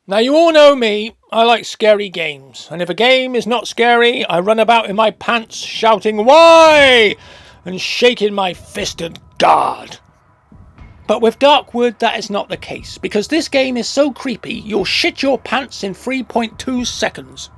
Now you all know me, I like scary games, and if a game is not scary, I run about in my pants shouting "Why?" and shaking my fist at God. But with Darkwood that is not the case, because this game is so creepy you'll shit your pants in 3.2 seconds.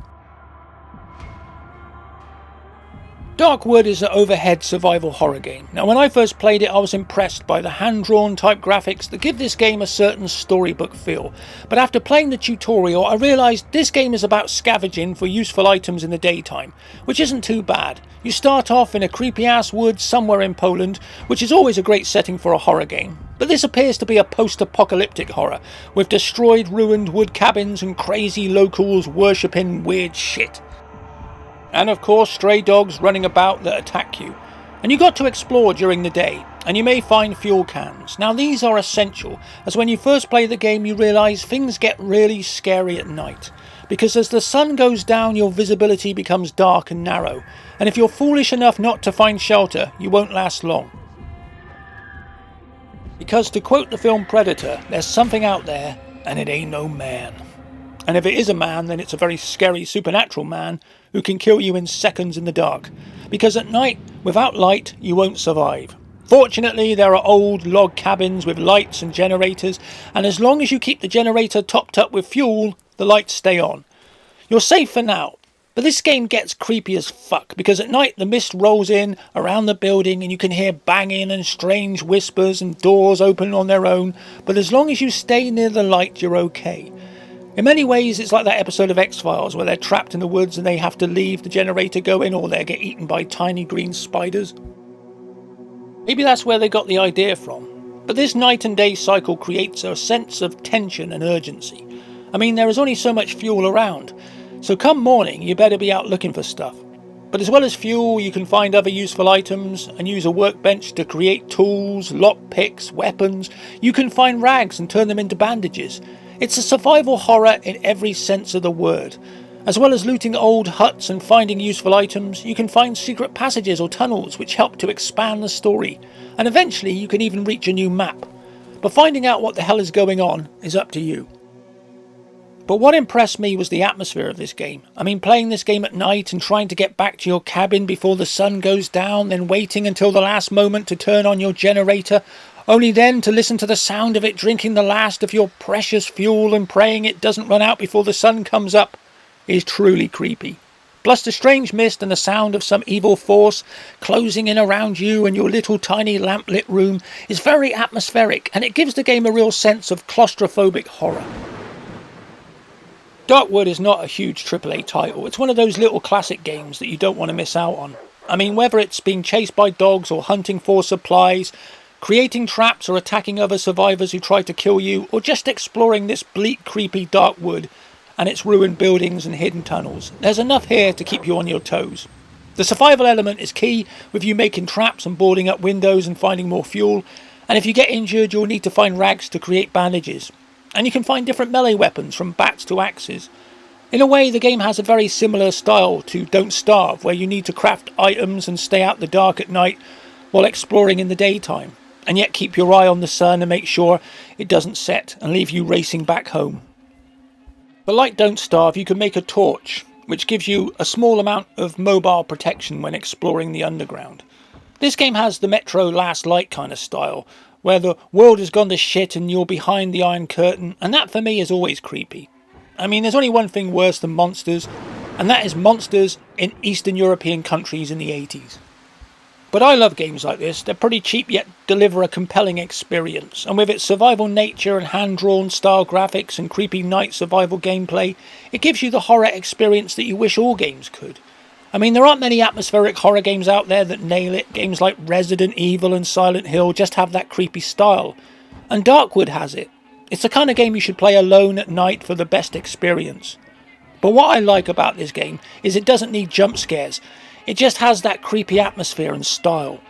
Darkwood is an overhead survival horror game. Now when I first played it I was impressed by the hand-drawn type graphics that give this game a certain storybook feel, but after playing the tutorial I realised this game is about scavenging for useful items in the daytime, which isn't too bad. You start off in a creepy ass woods somewhere in Poland, which is always a great setting for a horror game, but this appears to be a post-apocalyptic horror, with destroyed ruined wood cabins and crazy locals worshipping weird shit. And of course stray dogs running about that attack you. And you got to explore during the day, and you may find fuel cans. Now these are essential, as when you first play the game you realise things get really scary at night. Because as the sun goes down your visibility becomes dark and narrow, and if you're foolish enough not to find shelter, you won't last long. Because to quote the film Predator, there's something out there, and it ain't no man. And if it is a man, then it's a very scary supernatural man who can kill you in seconds in the dark. Because at night, without light, you won't survive. Fortunately, there are old log cabins with lights and generators, and as long as you keep the generator topped up with fuel, the lights stay on. You're safe for now. But this game gets creepy as fuck, because at night the mist rolls in around the building and you can hear banging and strange whispers and doors open on their own, but as long as you stay near the light, you're okay. In many ways it's like that episode of X-Files where they're trapped in the woods and they have to leave the generator going or they get eaten by tiny green spiders. Maybe that's where they got the idea from. But this night and day cycle creates a sense of tension and urgency. I mean, there is only so much fuel around, so come morning you better be out looking for stuff. But as well as fuel, you can find other useful items and use a workbench to create tools, lockpicks, weapons. You can find rags and turn them into bandages. It's a survival horror in every sense of the word. As well as looting old huts and finding useful items, you can find secret passages or tunnels which help to expand the story. And eventually you can even reach a new map. But finding out what the hell is going on is up to you. But what impressed me was the atmosphere of this game. I mean, playing this game at night and trying to get back to your cabin before the sun goes down, then waiting until the last moment to turn on your generator, only then to listen to the sound of it drinking the last of your precious fuel and praying it doesn't run out before the sun comes up, is truly creepy. Plus the strange mist and the sound of some evil force closing in around you and your little tiny lamplit room is very atmospheric, and it gives the game a real sense of claustrophobic horror. Darkwood is not a huge AAA title. It's one of those little classic games that you don't want to miss out on. I mean, whether it's being chased by dogs or hunting for supplies, creating traps or attacking other survivors who try to kill you, or just exploring this bleak, creepy Darkwood and its ruined buildings and hidden tunnels, there's enough here to keep you on your toes. The survival element is key, with you making traps and boarding up windows and finding more fuel, and if you get injured you'll need to find rags to create bandages. And you can find different melee weapons from bats to axes. In a way, the game has a very similar style to Don't Starve, where you need to craft items and stay out the dark at night while exploring in the daytime, and yet keep your eye on the sun and make sure it doesn't set and leave you racing back home. But like Don't Starve, you can make a torch, which gives you a small amount of mobile protection when exploring the underground. This game has the Metro Last Light kind of style, where the world has gone to shit and you're behind the Iron Curtain, and that for me is always creepy. I mean, there's only one thing worse than monsters, and that is monsters in Eastern European countries in the 80s. But I love games like this. They're pretty cheap yet deliver a compelling experience, and with its survival nature and hand-drawn style graphics and creepy night survival gameplay, it gives you the horror experience that you wish all games could. I mean, there aren't many atmospheric horror games out there that nail it. Games like Resident Evil and Silent Hill just have that creepy style. And Darkwood has it. It's the kind of game you should play alone at night for the best experience. But what I like about this game is it doesn't need jump scares. It just has that creepy atmosphere and style.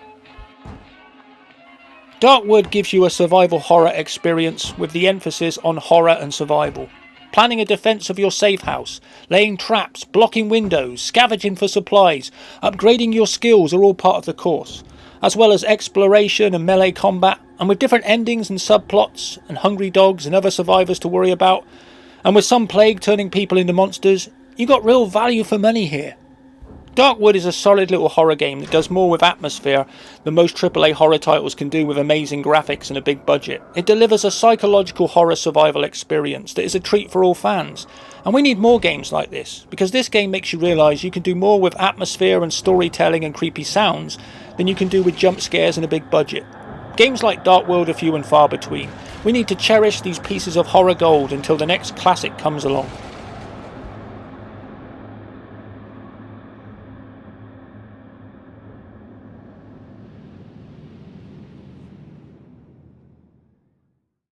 Darkwood gives you a survival horror experience with the emphasis on horror and survival. Planning a defence of your safe house, laying traps, blocking windows, scavenging for supplies, upgrading your skills are all part of the course, as well as exploration and melee combat, and with different endings and subplots and hungry dogs and other survivors to worry about. And with some plague turning people into monsters, you got real value for money here. Darkwood is a solid little horror game that does more with atmosphere than most AAA horror titles can do with amazing graphics and a big budget. It delivers a psychological horror survival experience that is a treat for all fans. And we need more games like this, because this game makes you realise you can do more with atmosphere and storytelling and creepy sounds than you can do with jump scares and a big budget. Games like Darkwood are few and far between. We need to cherish these pieces of horror gold until the next classic comes along.